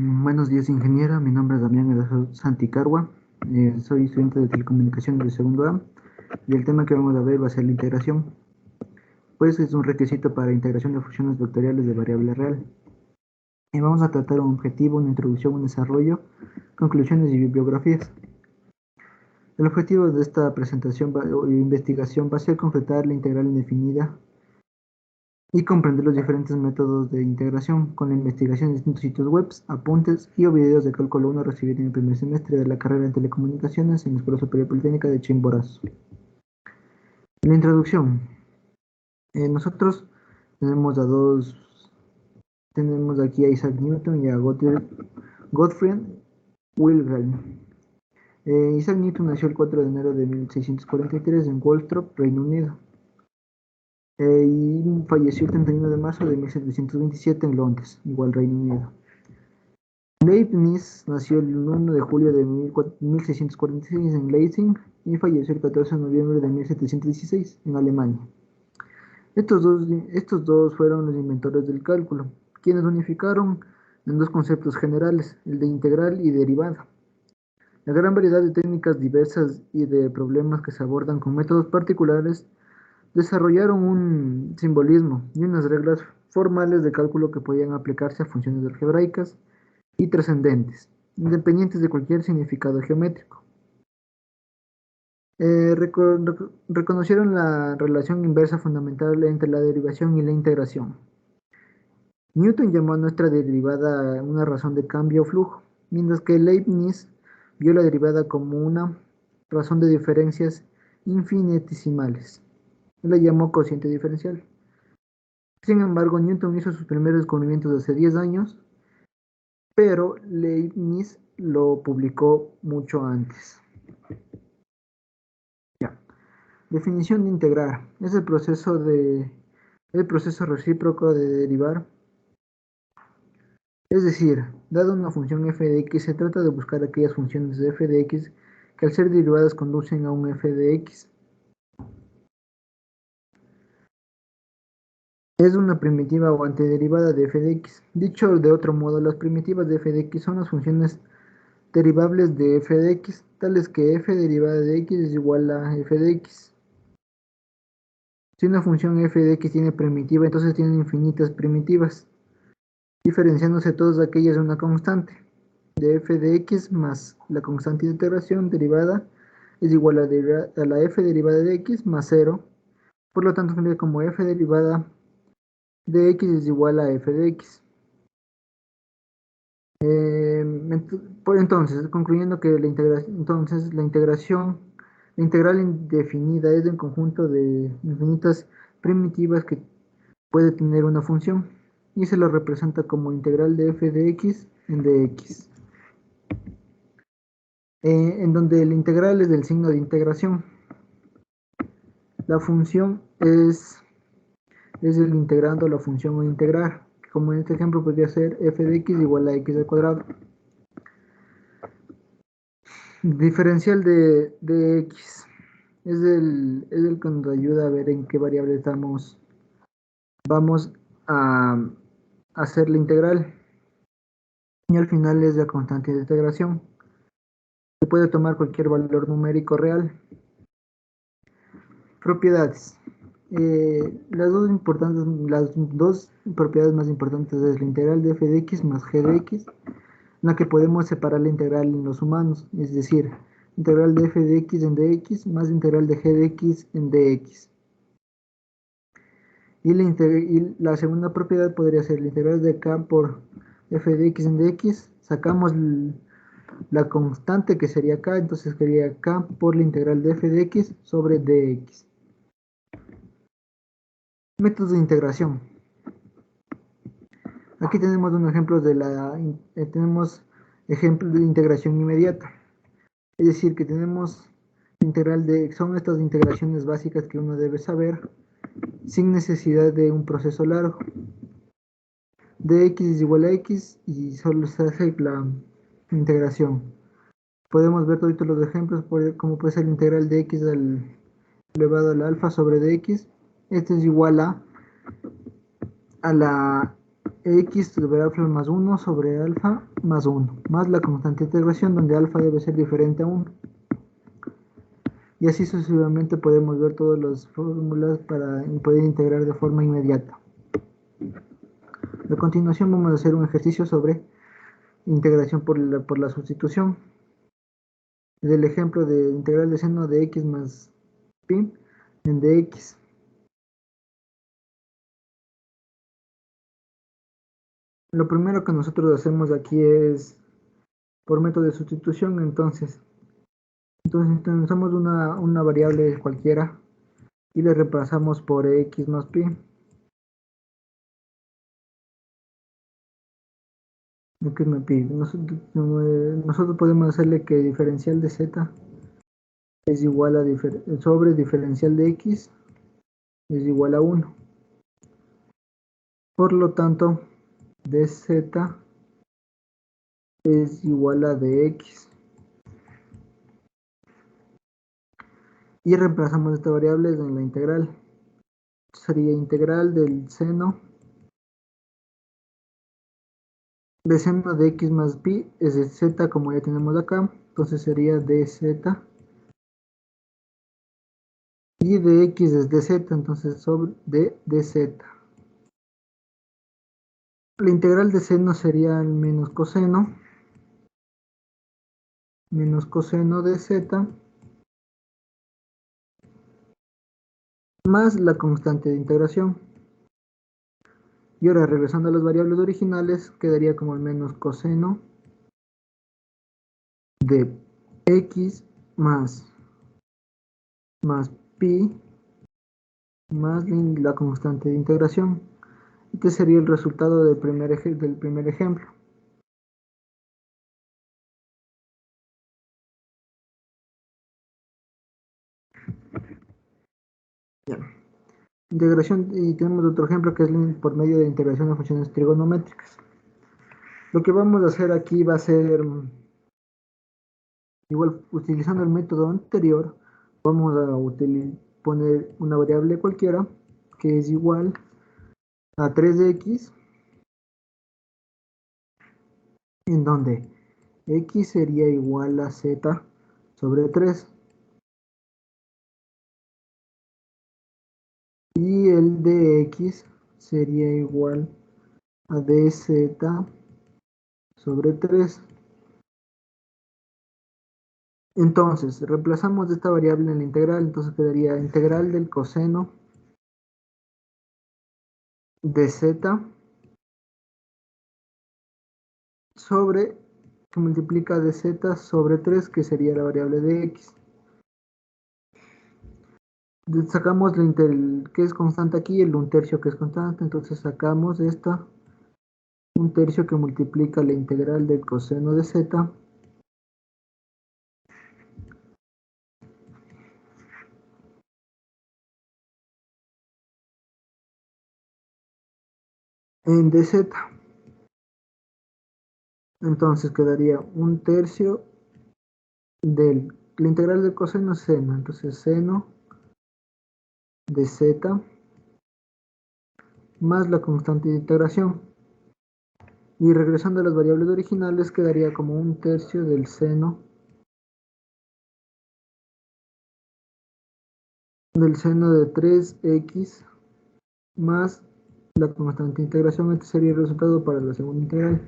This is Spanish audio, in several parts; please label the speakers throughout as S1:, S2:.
S1: Buenos días, ingeniera. Mi nombre es Damián Edazo Santicargua. Soy estudiante de telecomunicaciones de segundo A y el tema que vamos a ver va a ser la integración. Pues es un requisito para integración de funciones vectoriales de variable real. Y vamos a tratar un objetivo, una introducción, un desarrollo, conclusiones y bibliografías. El objetivo de esta presentación o investigación va a ser concretar la integral indefinida y comprender los diferentes métodos de integración con la investigación de distintos sitios web, apuntes y o videos de cálculo 1 recibidos en el primer semestre de la carrera en telecomunicaciones en la Escuela Superior Politécnica de Chimborazo. La introducción. Nosotros tenemos aquí a Isaac Newton y a Gottfried Wilhelm. Isaac Newton nació el 4 de enero de 1643 en Woolsthorpe, Reino Unido. Y falleció el 31 de marzo de 1727 en Londres, igual Reino Unido. Leibniz nació el 1 de julio de 1646 en Leipzig y falleció el 14 de noviembre de 1716 en Alemania. Estos dos fueron los inventores del cálculo, quienes unificaron en dos conceptos generales, el de integral y derivada. La gran variedad de técnicas diversas y de problemas que se abordan con métodos particulares desarrollaron un simbolismo y unas reglas formales de cálculo que podían aplicarse a funciones algebraicas y trascendentes, independientes de cualquier significado geométrico. Reconocieron la relación inversa fundamental entre la derivación y la integración. Newton llamó a nuestra derivada una razón de cambio o flujo, mientras que Leibniz vio la derivada como una razón de diferencias infinitesimales. Él la llamó cociente diferencial. Sin embargo, Newton hizo sus primeros descubrimientos hace 10 años, pero Leibniz lo publicó mucho antes. Ya. Definición de integrar. Es el proceso recíproco de derivar. Es decir, dada una función f de x, se trata de buscar aquellas funciones de f de x que al ser derivadas conducen a un f de x. Es una primitiva o antiderivada de f de x. Dicho de otro modo, las primitivas de f de x son las funciones derivables de f de x, tales que f derivada de x es igual a f de x. Si una función f de x tiene primitiva, entonces tiene infinitas primitivas, diferenciándose todas aquellas de una constante de f de x más la constante de integración derivada es igual a la f derivada de x más 0. Por lo tanto, tendría como f derivada de x es igual a f de x. Entonces, concluyendo que la integral indefinida es el conjunto de infinitas primitivas que puede tener una función y se lo representa como integral de f de x en dx, en donde el integral es del signo de integración. La función es el integrando la función o integrar, como en este ejemplo podría ser f de x igual a x al cuadrado. Diferencial de x es el que nos ayuda a ver en qué variable vamos a hacer la integral. Y al final es la constante de integración. Se puede tomar cualquier valor numérico real. Propiedades. Las dos propiedades más importantes es la integral de f de x más g de x, en la que podemos separar la integral en los humanos, es decir, integral de f de x en dx más integral de g de x en dx. Y la segunda propiedad podría ser la integral de k por f de x en dx, sacamos la constante que sería k, entonces sería k por la integral de f de x sobre dx. Métodos de integración. Aquí tenemos un ejemplo tenemos ejemplos de integración inmediata. Es decir, que tenemos son estas integraciones básicas que uno debe saber sin necesidad de un proceso largo. Dx es igual a x y solo se hace la integración. Podemos ver todos los ejemplos, como puede ser la integral de x elevado al alfa sobre dx. Esto es igual a la x sobre alfa más 1 sobre alfa más 1, más la constante de integración donde alfa debe ser diferente a 1. Y así sucesivamente podemos ver todas las fórmulas para poder integrar de forma inmediata. A continuación vamos a hacer un ejercicio sobre integración por la sustitución. Del ejemplo de integral de seno de x más pi en dx. Lo primero que nosotros hacemos aquí es por método de sustitución, entonces usamos una variable cualquiera y le reemplazamos por x más pi. X más pi. Nosotros podemos hacerle que diferencial de z es igual a sobre diferencial de x es igual a 1. Por lo tanto, dz es igual a dx. Y reemplazamos esta variable en la integral. Sería integral del seno de x más pi es de z, como ya tenemos acá, entonces sería dz, y de x es de z, entonces sobre de dz. La integral de seno sería el menos coseno de z más la constante de integración. Y ahora regresando a las variables originales, quedaría como el menos coseno de x más pi más la constante de integración. Este sería el resultado del primer ejemplo. Ya. Integración, y tenemos otro ejemplo que es por medio de integración de funciones trigonométricas. Lo que vamos a hacer aquí va a ser, igual utilizando el método anterior, vamos a poner una variable cualquiera que es igual a 3x, en donde x sería igual a z sobre 3 y el de x sería igual a dz sobre 3. Entonces, reemplazamos esta variable en la integral, entonces quedaría integral del coseno de z sobre, que multiplica de z sobre 3, que sería la variable de x. Sacamos que es constante aquí, el 1/3 que es constante, entonces sacamos esta 1/3 que multiplica la integral del coseno de z en dz. Entonces quedaría 1/3 la integral del coseno es seno, entonces seno de z más la constante de integración. Y regresando a las variables originales, quedaría como 1/3 del seno de 3x más la constante de integración. Este sería el resultado para la segunda integral,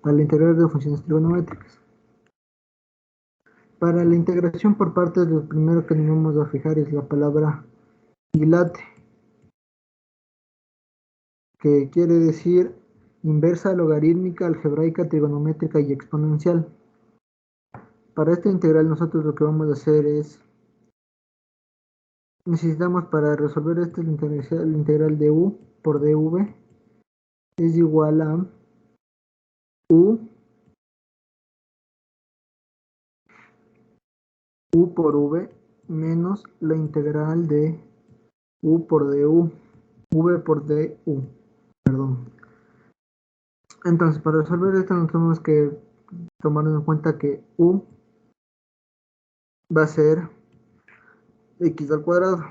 S1: para la integral de funciones trigonométricas. Para la integración por partes, lo primero que nos vamos a fijar es la palabra dilate, que quiere decir inversa, logarítmica, algebraica, trigonométrica y exponencial. Para esta integral nosotros lo que vamos a hacer es, necesitamos para resolver esta la integral de u por dv es igual a u por v menos la integral de u por du, v por du, perdón. Entonces, para resolver esto, nos tenemos que tomar en cuenta que u va a ser x al cuadrado,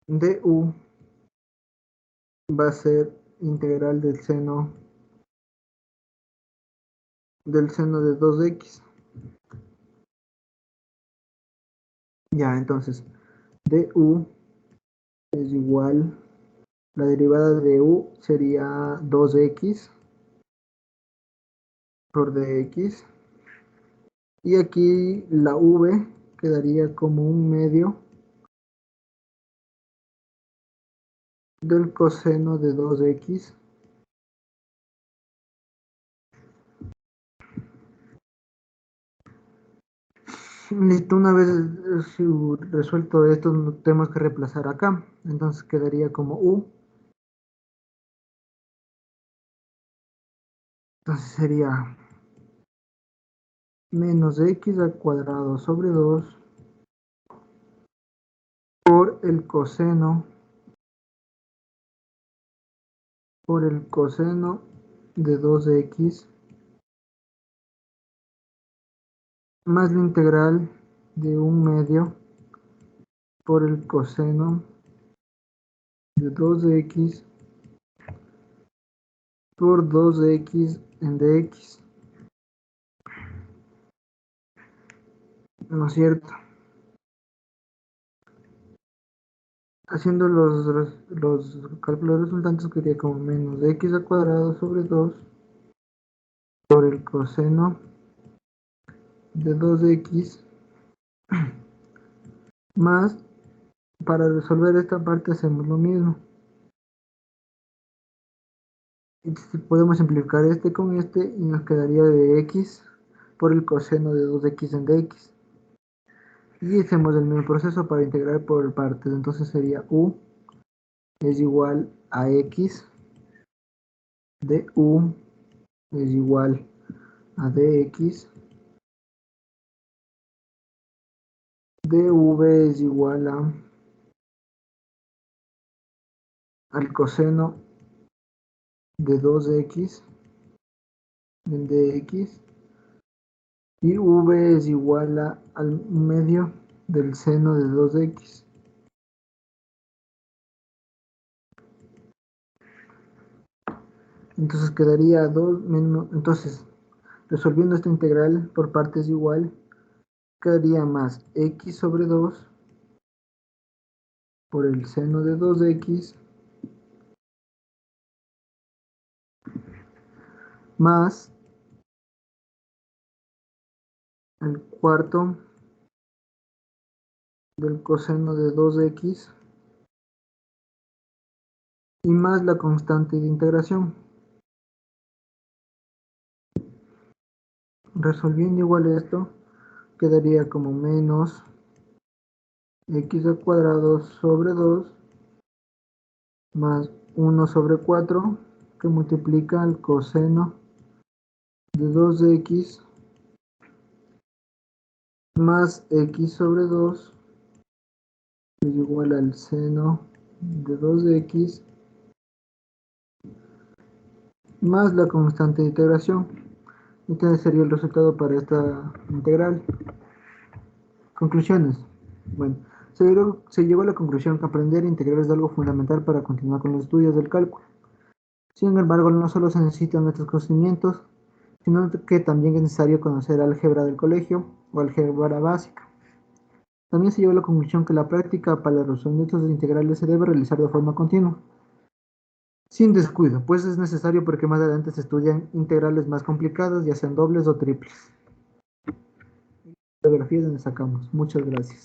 S1: du va a ser integral del seno de 2x. Ya, entonces, du es igual, la derivada de u sería 2x por dx. Y aquí la v quedaría como un medio del coseno de 2x. Listo, una vez resuelto esto, no tenemos que reemplazar acá. Entonces quedaría como u. Entonces sería menos x al cuadrado sobre 2 por el coseno de 2x más la integral de un medio por el coseno de 2x por 2x en dx. ¿No es cierto? Haciendo los cálculos resultantes quedaría como menos x al cuadrado sobre 2 por el coseno de 2x más, para resolver esta parte hacemos lo mismo. Y podemos simplificar este con este y nos quedaría de x por el coseno de 2x en dx. Y hacemos el mismo proceso para integrar por partes. Entonces sería u es igual a x de u es igual a dx, dv es igual al coseno de 2x en dx, y v es igual al medio del seno de 2x. Entonces quedaría 2 menos, entonces resolviendo esta integral por partes igual, quedaría más x sobre 2 por el seno de 2x más el cuarto del coseno de 2x y más la constante de integración. Resolviendo igual esto, quedaría como menos x al cuadrado sobre 2 más 1 sobre 4 que multiplica el coseno de 2x más x sobre 2 es igual al seno de 2x más la constante de integración. Este sería el resultado para esta integral. Conclusiones. Bueno, se llegó a la conclusión que aprender a integrar es algo fundamental para continuar con los estudios del cálculo. Sin embargo, no solo se necesitan estos conocimientos, sino que también es necesario conocer álgebra del colegio o álgebra básica. También se llegó a la conclusión que la práctica para la resolución de estos integrales se debe realizar de forma continua, sin descuido, pues es necesario porque más adelante se estudian integrales más complicadas, ya sean dobles o triples. Bibliografías donde sacamos. Muchas gracias.